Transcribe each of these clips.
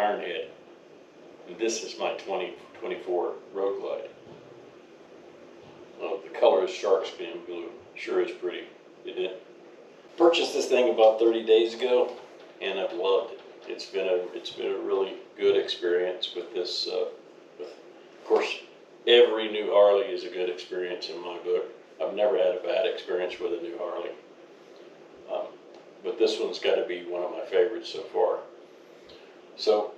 Ironhead. And this is my 2024 Road Glide. The color is shark skin blue. Sure is pretty, isn't it? Purchased this thing about 30 days ago, and I've loved it. It's been a really good experience with this. Of course, every new Harley is a good experience in my book. I've never had a bad experience with a new Harley, but this one's got to be one of my favorites so far. So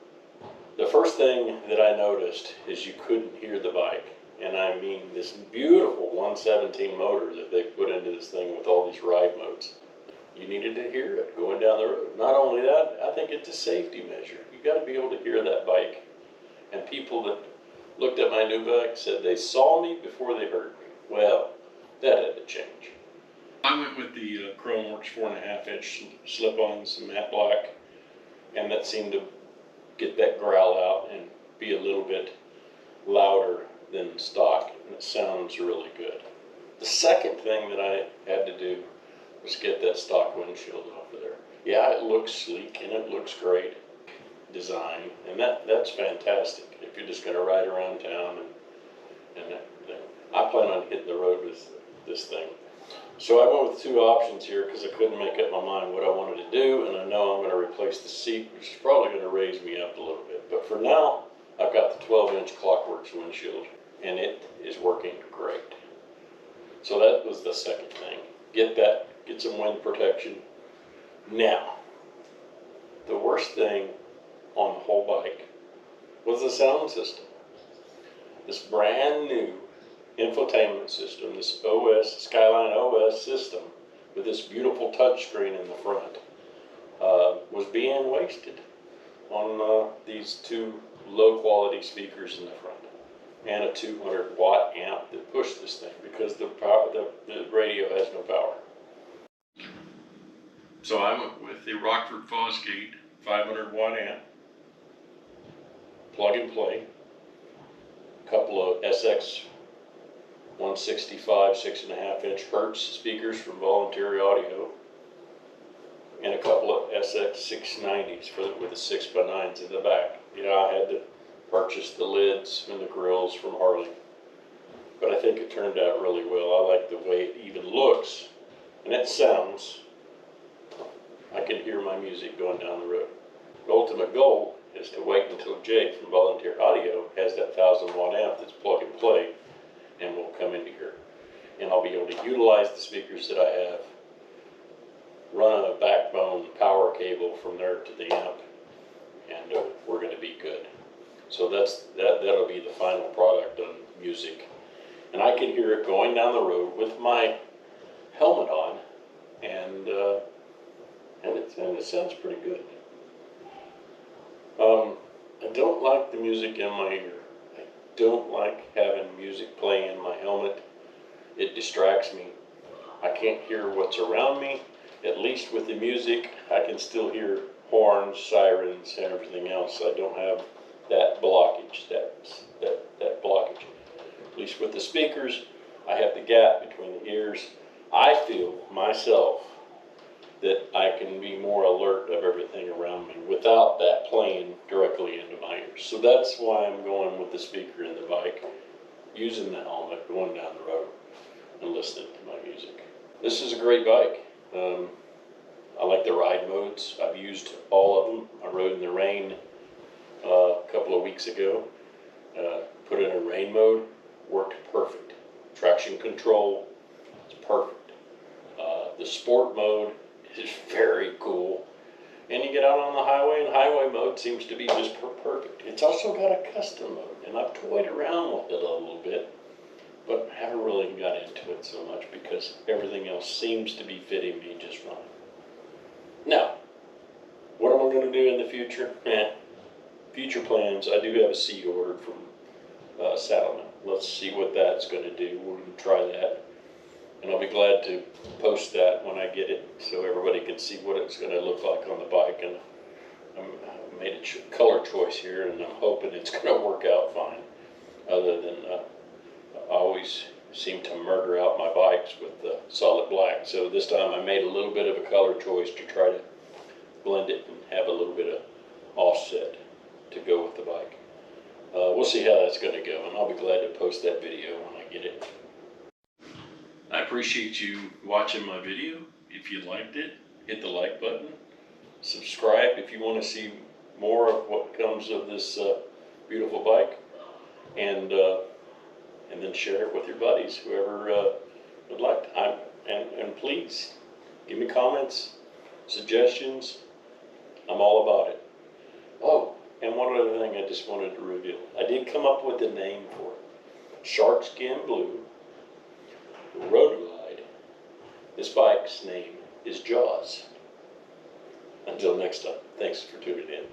the first thing that I noticed is you couldn't hear the bike. And I mean this beautiful 117 motor that they put into this thing with all these ride modes. You needed to hear it going down the road. Not only that, I think it's a safety measure. You got to be able to hear that bike. And people that looked at my new bike said they saw me before they heard me. Well, that had to change. I went with the Chromeworks 4.5-inch slip-ons in matte black, and that seemed to get that growl out and be a little bit louder than stock, and it sounds really good. The second thing that I had to do was get that stock windshield off of there. Yeah, it looks sleek and it looks great design, and that's fantastic if you're just going to ride around town. And I plan on hitting the road with this thing. So I went with two options here because I couldn't make up my mind what I wanted to do, and I know I'm going to replace the seat, which is probably going to raise me up a little bit. But for now, I've got the 12-inch Clockworks windshield, and it is working great. So that was the second thing. Get some wind protection. Now, the worst thing on the whole bike was the sound system. This brand new infotainment system, this OS, Skyline OS system, with this beautiful touchscreen in the front, was being wasted on these two low-quality speakers in the front, and a 200-watt amp that pushed this thing because the radio has no power. So I went with the Rockford Fosgate 500-watt amp, plug and play, a couple of SX 165 6.5-inch Hertz speakers from Voluntary Audio, and a couple of SX 690s with the 6x9s in the back. You know, I had to purchase the lids and the grills from Harley, but I think it turned out really well. I like the way it even looks, and it sounds. I can hear my music going down the road. The ultimate goal is to wait until Jake from Volunteer Audio has that 1,000-watt amp that's plug and play, and we'll come into here, and I'll be able to utilize the speakers that I have, run a backbone power cable from there to the amp, and we're going to be good. So that'll be the final product on music, and I can hear it going down the road with my helmet on, and it sounds pretty good. I don't like the music in my ear. I don't like having music playing in my helmet. It distracts me. I can't hear what's around me. At least with the music, I can still hear horns, sirens, and everything else. I don't have that blockage, that blockage. At least with the speakers, I have the gap between the ears. I feel myself that I can be more alert of everything around me without that playing directly into my ears. So that's why I'm going with the speaker in the bike, using the helmet, going down the road, and listening to my music. This is a great bike. I like the ride modes. I've used all of them. I rode in the rain a couple of weeks ago. Put it in rain mode, worked perfect. Traction control, it's perfect. The sport mode is very cool. And you get out on the highway, and highway mode seems to be just perfect. It's also got a custom mode, and I've toyed around with it a little bit, but haven't really got into it so much because everything else seems to be fitting me just fine. Now, what am I going to do in the future? Future plans, I do have a seat ordered from Saddlemen. Let's see what that's going to do. We're going to try that. And I'll be glad to post that when I get it so everybody can see what it's going to look like on the bike. And I made a color choice here, and I'm hoping it's going to work out fine. Other than I always seem to murder out my bikes with the solid black. So this time I made a little bit of a color choice to try to blend it and have a little bit of offset. see how that's going to go, and I'll be glad to post that video when I get it. I appreciate you watching my video. If you liked it, hit the like button. Subscribe if you want to see more of what comes of this beautiful bike, and then share it with your buddies, whoever would like to. And please give me comments, suggestions. I'm all about it. Oh, and one other thing I just wanted to reveal. I did come up with a name for it. Shark Skin Blue Road Glide. This bike's name is Jaws. Until next time, thanks for tuning in.